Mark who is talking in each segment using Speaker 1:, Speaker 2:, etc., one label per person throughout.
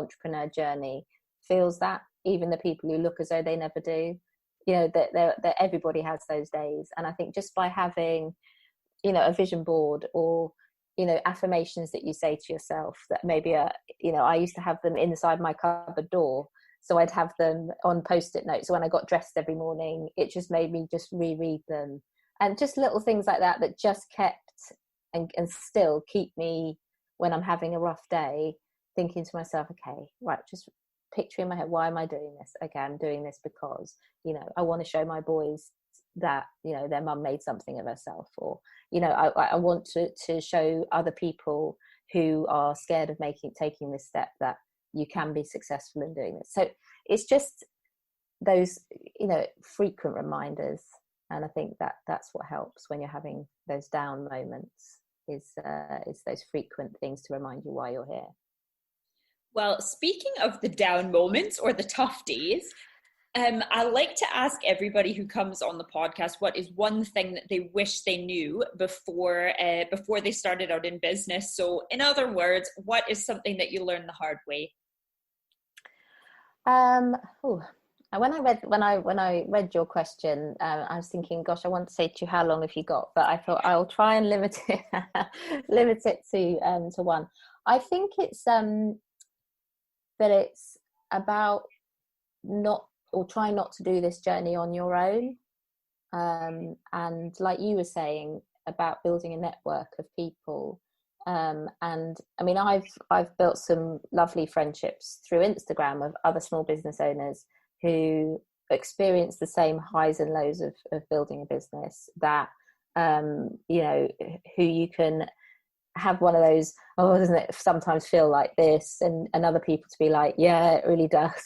Speaker 1: entrepreneur journey feels that, even the people who look as though they never do, you know, that everybody has those days. And I think just by having, you know, a vision board, or, you know, affirmations that you say to yourself that maybe are, you know, I used to have them inside my cupboard door, so I'd have them on post-it notes. So when I got dressed every morning, it just made me just reread them, and just little things like that that just kept and still keep me, when I'm having a rough day, thinking to myself, okay, right, just picture in my head, why am I doing this? Okay, I'm doing this because, you know, I want to show my boys that, you know, their mum made something of herself, or, you know, I want to show other people who are scared of taking this step that you can be successful in doing this. So it's just those, you know, frequent reminders. And I think that that's what helps when you're having those down moments, is those frequent things to remind you why you're here.
Speaker 2: Well, speaking of the down moments or the tough days, I like to ask everybody who comes on the podcast, what is one thing that they wish they knew before they started out in business? So in other words, what is something that you learned the hard way?
Speaker 1: When I read your question, I was thinking, gosh, I want to say to you, how long have you got? But I thought I'll try and limit it to one. I think it's that it's about trying not to do this journey on your own. And like you were saying about building a network of people. And I mean, I've built some lovely friendships through Instagram of other small business owners who experience the same highs and lows of building a business, that, you know, who you can have one of those, oh, doesn't it sometimes feel like this? And other people to be like, yeah, it really does.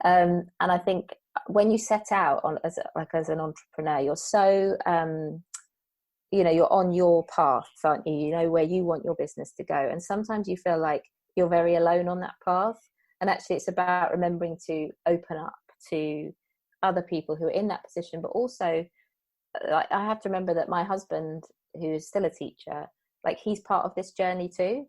Speaker 1: And I think when you set out as an entrepreneur, you're so, you know, you're on your path, aren't you? You know where you want your business to go. And sometimes you feel like you're very alone on that path. And actually it's about remembering to open up to other people who are in that position. But also, like, I have to remember that my husband, who is still a teacher, like, he's part of this journey too.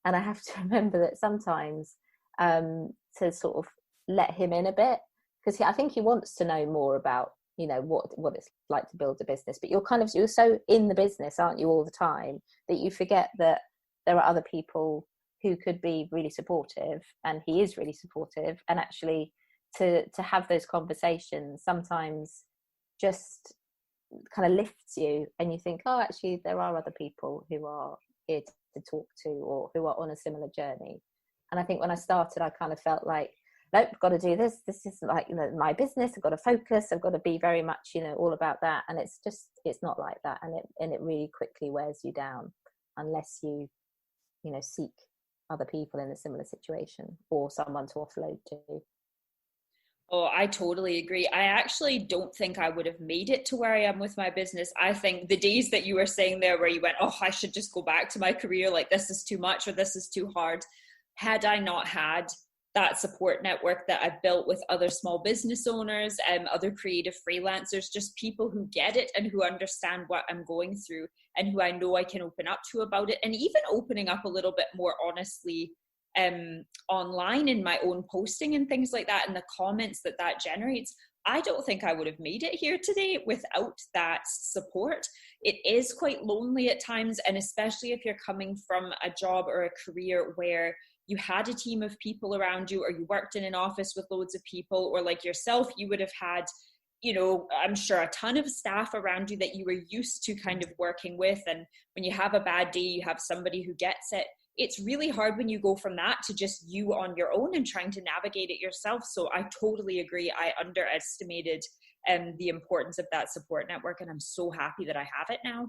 Speaker 1: And I have to remember that sometimes to sort of let him in a bit, because I think he wants to know more about, you know, what it's like to build a business. But you're so in the business, aren't you, all the time, that you forget that there are other people who could be really supportive, and he is really supportive. And actually to have those conversations sometimes just kind of lifts you, and you think, oh, actually there are other people who are here to talk to, or who are on a similar journey. And I think when I started, I kind of felt like, nope, I've got to do this. This is, like, you know, my business. I've got to focus. I've got to be very much, you know, all about that. And it's not like that. And it really quickly wears you down unless you know, seek other people in a similar situation, or someone to offload to.
Speaker 2: Oh, I totally agree. I actually don't think I would have made it to where I am with my business. I think the days that you were saying there where you went, oh, I should just go back to my career, like, this is too much or this is too hard. Had I not had that support network that I've built with other small business owners and other creative freelancers, just people who get it and who understand what I'm going through, and who I know I can open up to about it, and even opening up a little bit more honestly online in my own posting and things like that, and the comments that generates, I don't think I would have made it here today without that support. It is quite lonely at times, and especially if you're coming from a job or a career where you had a team of people around you, or you worked in an office with loads of people, or like yourself, you would have had, you know, I'm sure a ton of staff around you that you were used to kind of working with. And when you have a bad day, you have somebody who gets it. It's really hard when you go from that to just you on your own and trying to navigate it yourself. So I totally agree. I underestimated the importance of that support network, and I'm so happy that I have it now.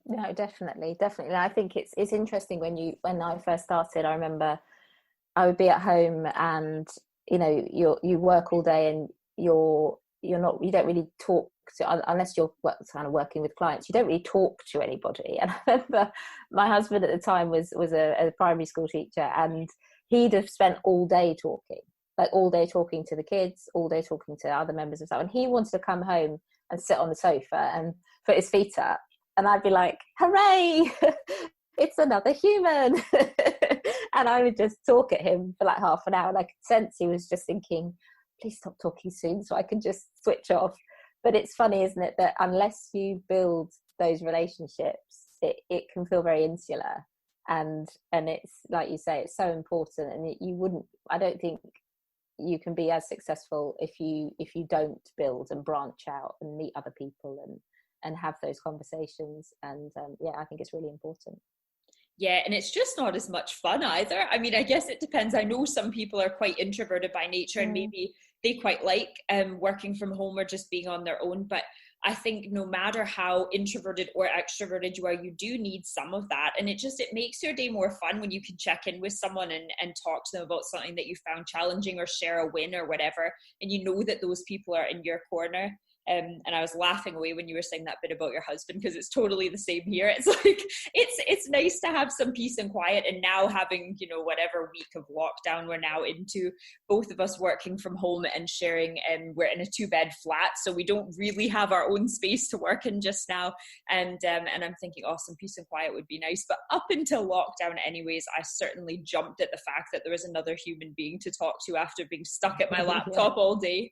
Speaker 1: No, definitely. I think it's interesting when I first started. I remember I would be at home, and you know, you work all day, and you don't really talk to, unless you're kind of working with clients, you don't really talk to anybody. And I remember my husband at the time was a primary school teacher, and he'd have spent all day talking to the kids, all day talking to other members of staff, and he wanted to come home and sit on the sofa and put his feet up. And I'd be like, hooray, it's another human. And I would just talk at him for like half an hour, and I could sense he was just thinking, please stop talking soon so I can just switch off. But it's funny, isn't it, that unless you build those relationships, it can feel very insular. And it's like you say, it's so important. And I don't think you can be as successful if you don't build and branch out and meet other people and have those conversations. And I think it's really important.
Speaker 2: Yeah, and it's just not as much fun either. I mean, I guess it depends. I know some people are quite introverted by nature, and maybe they quite like working from home or just being on their own. But I think no matter how introverted or extroverted you are, you do need some of that. And it makes your day more fun when you can check in with someone and talk to them about something that you found challenging or share a win or whatever. And you know that those people are in your corner. And I was laughing away when you were saying that bit about your husband, because it's totally the same here. It's like, it's nice to have some peace and quiet. And now having, whatever week of lockdown we're now into, both of us working from home and sharing, and we're in a 2-bed flat, so we don't really have our own space to work in just now. And I'm thinking, some peace and quiet would be nice. But up until lockdown anyways, I certainly jumped at the fact that there was another human being to talk to after being stuck at my laptop all day.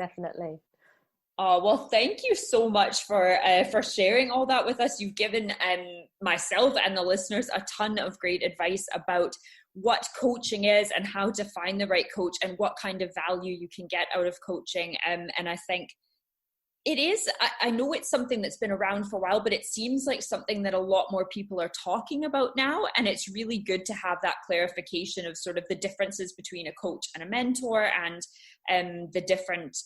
Speaker 1: Definitely.
Speaker 2: Oh, well, thank you so much for sharing all that with us. You've given myself and the listeners a ton of great advice about what coaching is and how to find the right coach and what kind of value you can get out of coaching. And I think it is, I know it's something that's been around for a while, but it seems like something that a lot more people are talking about now. And it's really good to have that clarification of sort of the differences between a coach and a mentor, and the different,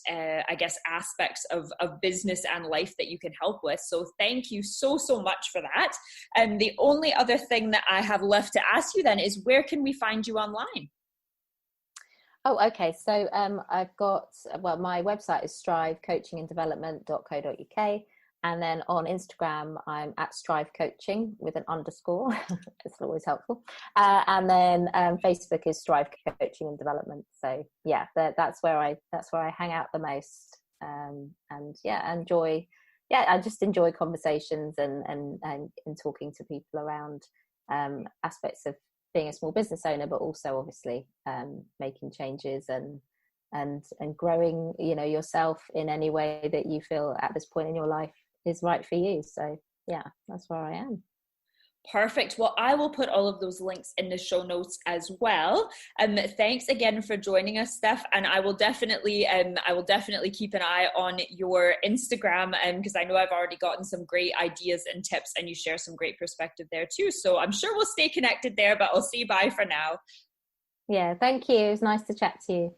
Speaker 2: aspects of business and life that you can help with. So thank you so much for that. And the only other thing that I have left to ask you then is, where can we find you online?
Speaker 1: Oh, okay. So I've got, my website is strivecoachinganddevelopment.co.uk. And then on Instagram, I'm at Strive Coaching with an underscore. It's always helpful. And then Facebook is Strive Coaching and Development. So yeah, that's where I hang out the most. I just enjoy conversations and talking to people around aspects of being a small business owner, but also obviously making changes and growing, yourself in any way that you feel at this point in your life is right for you. So yeah, that's where I am.
Speaker 2: Perfect. Well, I will put all of those links in the show notes as well. Thanks again for joining us, Steph. And I will definitely keep an eye on your Instagram, because I know I've already gotten some great ideas and tips, and you share some great perspective there too. So I'm sure we'll stay connected there, but I'll say bye for now.
Speaker 1: Yeah, thank you. It was nice to chat to you.